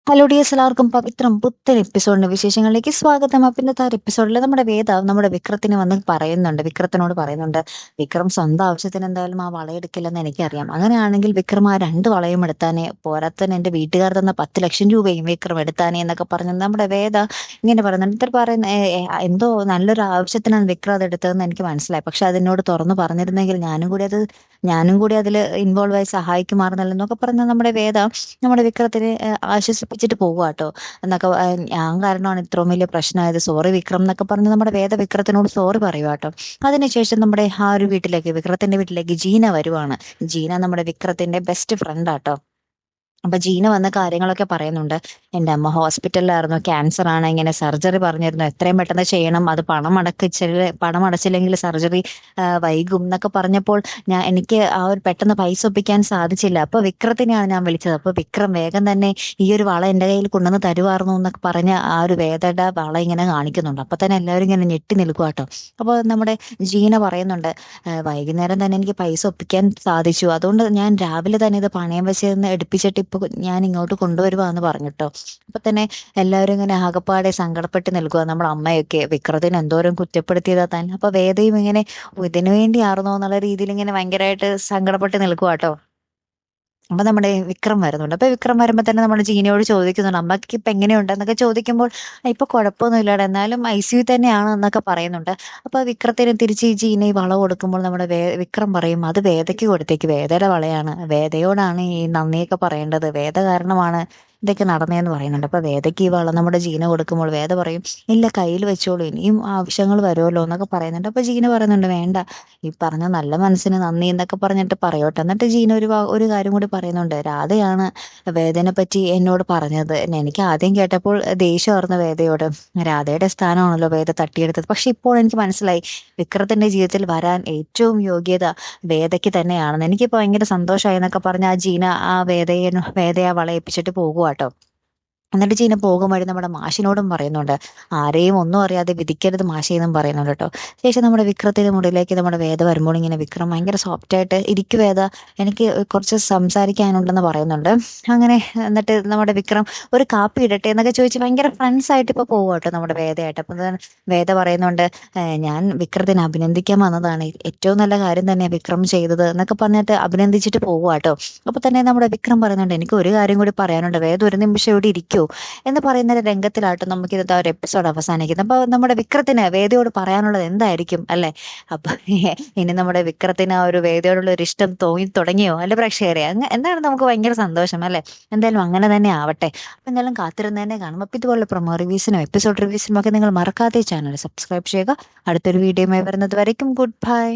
Hello dears, എല്ലാവർക്കും പവിത്രം പുത്തൻ എപ്പിസോഡിന്റെ വിശേഷങ്ങളിലേക്ക് സ്വാഗതം. അപ്പൊ ഇന്നത്തെ ആ എപ്പിസോഡിൽ നമ്മുടെ വേദ നമ്മുടെ വിക്രത്തിന് വന്ന് പറയുന്നുണ്ട്, വിക്രത്തിനോട് പറയുന്നുണ്ട്, വിക്രം സ്വന്തം ആവശ്യത്തിന് എന്തായാലും ആ വളയെടുക്കില്ലെന്ന് എനിക്കറിയാം. അങ്ങനെയാണെങ്കിൽ വിക്രം ആ രണ്ട് വളയും എടുത്താനേ, പോരാത്തന്നെ എന്റെ വീട്ടുകാർ തന്ന 10 ലക്ഷം രൂപയും വിക്രം എടുത്താനേ എന്നൊക്കെ പറഞ്ഞ് നമ്മുടെ വേദ ഇങ്ങനെ പറയുന്നുണ്ട്. ഇത്ര പറയുന്ന എന്തോ നല്ലൊരു ആവശ്യത്തിനാണ് വിക്രം അത് എടുത്തതെന്ന് എനിക്ക് മനസ്സിലായി. പക്ഷെ അതിനോട് തുറന്നു പറഞ്ഞിരുന്നെങ്കിൽ ഞാനും കൂടി അതിൽ ഇൻവോൾവ് ആയി സഹായിക്കുമായിരുന്നല്ലോ പറഞ്ഞ നമ്മുടെ വേദ നമ്മുടെ വിക്രത്തിനെ ആശ്വസിപ്പിച്ചിട്ട് പോവുക കേട്ടോ. എന്നൊക്കെ ഞാൻ കാരണമാണ് ഇത്രയും വലിയ പ്രശ്നമായത്, സോറി വിക്രം എന്നൊക്കെ പറഞ്ഞ് നമ്മുടെ വേദ വിക്രത്തിനോട് സോറി പറയുക കേട്ടോ. അതിനുശേഷം നമ്മുടെ ആ ഒരു വീട്ടിലേക്ക്, വിക്രത്തിന്റെ വീട്ടിലേക്ക് ജീന വരുവാണ്. ജീന നമ്മുടെ വിക്രത്തിന്റെ ബെസ്റ്റ് ഫ്രണ്ട് ആട്ടോ. അപ്പൊ ജീന വന്ന കാര്യങ്ങളൊക്കെ പറയുന്നുണ്ട്. എൻ്റെ അമ്മ ഹോസ്പിറ്റലിലായിരുന്നു, ക്യാൻസർ ആണ്, ഇങ്ങനെ സർജറി പറഞ്ഞിരുന്നു, എത്രയും പെട്ടെന്ന് ചെയ്യണം, അത് പണം അടച്ചില്ലെങ്കിൽ സർജറി വൈകും എന്നൊക്കെ പറഞ്ഞപ്പോൾ എനിക്ക് ആ ഒരു പെട്ടെന്ന് പൈസ ഒപ്പിക്കാൻ സാധിച്ചില്ല. അപ്പൊ വിക്രത്തിനെയാണ് ഞാൻ വിളിച്ചത്. അപ്പൊ വിക്രം വേഗം തന്നെ ഈ ഒരു വള എൻ്റെ കയ്യിൽ കൊണ്ടുവന്ന് തരുവായിരുന്നു എന്നൊക്കെ പറഞ്ഞ് ആ ഒരു വേദയുടെ വള ഇങ്ങനെ കാണിക്കുന്നുണ്ട്. അപ്പൊ തന്നെ എല്ലാവരും ഇങ്ങനെ ഞെട്ടി നിൽക്കുക കേട്ടോ. അപ്പോൾ നമ്മുടെ ജീന പറയുന്നുണ്ട്, വൈകുന്നേരം തന്നെ എനിക്ക് പൈസ ഒപ്പിക്കാൻ സാധിച്ചു, അതുകൊണ്ട് ഞാൻ രാവിലെ തന്നെ ഇത് പണയം വെച്ചിരുന്ന് എടുപ്പിച്ചിട്ട് ഇപ്പൊ ഞാൻ ഇങ്ങോട്ട് കൊണ്ടുവരുവാന്ന് പറഞ്ഞിട്ടോ. അപ്പൊ തന്നെ എല്ലാവരും ഇങ്ങനെ ആകപ്പാടെ സങ്കടപ്പെട്ട് നിൽക്കുക. നമ്മുടെ അമ്മയൊക്കെ വിക്രത്തിനെ എന്തോരം കുറ്റപ്പെടുത്തിയതാ താൻ. അപ്പൊ വേദയും ഇങ്ങനെ ഇതിനു വേണ്ടിയായിരുന്നോ എന്നുള്ള രീതിയിൽ ഇങ്ങനെ ഭയങ്കരമായിട്ട് സങ്കടപ്പെട്ട് നിൽക്കുക കേട്ടോ. അപ്പൊ നമ്മുടെ വിക്രം വരുന്നുണ്ട്. അപ്പൊ വിക്രം വരുമ്പോ തന്നെ നമ്മുടെ ജീനയോട് ചോദിക്കുന്നുണ്ട്, അമ്മക്ക് ഇപ്പൊ എങ്ങനെയുണ്ട് എന്നൊക്കെ ചോദിക്കുമ്പോൾ ഇപ്പൊ കുഴപ്പമൊന്നും ഇല്ലാടെ, എന്നാലും ICU തന്നെയാണ് എന്നൊക്കെ പറയുന്നുണ്ട്. അപ്പൊ വിക്രത്തിന് തിരിച്ച് ഈ ജീന ഈ വള കൊടുക്കുമ്പോൾ നമ്മുടെ വിക്രം പറയും, അത് വേദയ്ക്ക് കൊടുത്തേക്ക്, വേദയുടെ വളയാണ്, വേദയോടാണ് ഈ നന്ദിയൊക്കെ പറയേണ്ടത്, വേദ കാരണമാണ് ഇതൊക്കെ നടന്നതെന്ന് പറയുന്നുണ്ട്. അപ്പൊ വേദയ്ക്ക് ഈ വള നമ്മുടെ ജീന കൊടുക്കുമ്പോൾ വേദ പറയും, ഇല്ല കയ്യിൽ വെച്ചോളൂ, ഇനിയും ആവശ്യങ്ങൾ വരുമല്ലോ എന്നൊക്കെ പറയുന്നുണ്ട്. അപ്പൊ ജീന പറയുന്നുണ്ട്, വേണ്ട, ഈ പറഞ്ഞ നല്ല മനസ്സിന് നന്ദി എന്നൊക്കെ പറഞ്ഞിട്ട് പറയോട്ടെ. എന്നിട്ട് ജീന ഒരു കാര്യം കൂടി പറയുന്നുണ്ട്, രാധയാണ് വേദനെ പറ്റി എന്നോട് പറഞ്ഞത്. എനിക്ക് ആദ്യം കേട്ടപ്പോൾ ദേഷ്യമായിരുന്നു വേദയോട്, രാധയുടെ സ്ഥാനമാണല്ലോ വേദ തട്ടിയെടുത്തത്. പക്ഷെ ഇപ്പോൾ എനിക്ക് മനസ്സിലായി, വിക്രത്തിന്റെ ജീവിതത്തിൽ വരാൻ ഏറ്റവും യോഗ്യത വേദയ്ക്ക് തന്നെയാണെന്ന്. എനിക്കിപ്പോ ഭയങ്കര സന്തോഷമായി എന്നൊക്കെ പറഞ്ഞ് ആ ജീന ആ വേദയെ വളയിപ്പിച്ചിട്ട് പോകുക കേട്ടോ. എന്നിട്ട് ചീന പോകും വഴി നമ്മുടെ മാഷിനോടും പറയുന്നുണ്ട്, ആരെയും ഒന്നും അറിയാതെ വിധിക്കരുത് മാഷെന്നും പറയുന്നുണ്ട് കേട്ടോ. ശേഷം നമ്മുടെ വിക്രത്തിന്റെ മുറിയിലേക്ക് നമ്മുടെ വേദ വരുമ്പോൾ ഇങ്ങനെ വിക്രം ഭയങ്കര സോഫ്റ്റ് ആയിട്ട് ഇരിക്കു, വേദ എനിക്ക് കുറച്ച് സംസാരിക്കാനുണ്ടെന്ന് പറയുന്നുണ്ട്. അങ്ങനെ എന്നിട്ട് നമ്മുടെ വിക്രം ഒരു കാപ്പി ഇടട്ടെ എന്നൊക്കെ ചോദിച്ച് ഭയങ്കര ഫ്രണ്ട്സ് ആയിട്ട് ഇപ്പൊ പോകും കേട്ടോ നമ്മുടെ വേദയായിട്ട്. അപ്പൊ വേദ പറയുന്നുണ്ട്, ഞാൻ വിക്രത്തിനെ അഭിനന്ദിക്കാൻ വന്നതാണ്, ഏറ്റവും നല്ല കാര്യം തന്നെയാണ് വിക്രം ചെയ്തത് എന്നൊക്കെ പറഞ്ഞിട്ട് അഭിനന്ദിച്ചിട്ട് പോകുക കേട്ടോ. അപ്പൊ തന്നെ നമ്മുടെ വിക്രം പറയുന്നുണ്ട്, എനിക്ക് ഒരു കാര്യം കൂടി പറയാനുണ്ട്, വേദ ഒരു നിമിഷം ഇവിടെ ഇരിക്കൂ എന്ന് പറയുന്ന ഒരു രംഗത്തിലായിട്ട് നമുക്ക് ഇന്നത്തെ ഒരു എപ്പിസോഡ് അവസാനിക്കുന്നത്. അപ്പൊ നമ്മുടെ വിക്രത്തിന് വേദയോട് പറയാനുള്ളത് എന്തായിരിക്കും അല്ലെ? അപ്പൊ ഇനി നമ്മുടെ വിക്രത്തിന് ആ ഒരു വേദയോടുള്ള ഒരു ഇഷ്ടം തോന്നി തുടങ്ങിയോ അല്ലെ പ്രേക്ഷകരെ? എന്താണ് നമുക്ക് ഭയങ്കര സന്തോഷം അല്ലെ? എന്തായാലും അങ്ങനെ തന്നെ ആവട്ടെ. അപ്പൊ എന്തായാലും കാത്തിരുന്ന് തന്നെ കാണും. അപ്പൊ ഇതുപോലെ പ്രൊമോ റിവ്യൂസിനും എപ്പിസോഡ് റിവ്യൂസിനും ഒക്കെ നിങ്ങൾ മറക്കാതെ ചാനൽ സബ്സ്ക്രൈബ് ചെയ്യുക. അടുത്തൊരു വീഡിയോയുമായി വരുന്നത് വരയ്ക്കും ഗുഡ് ബൈ.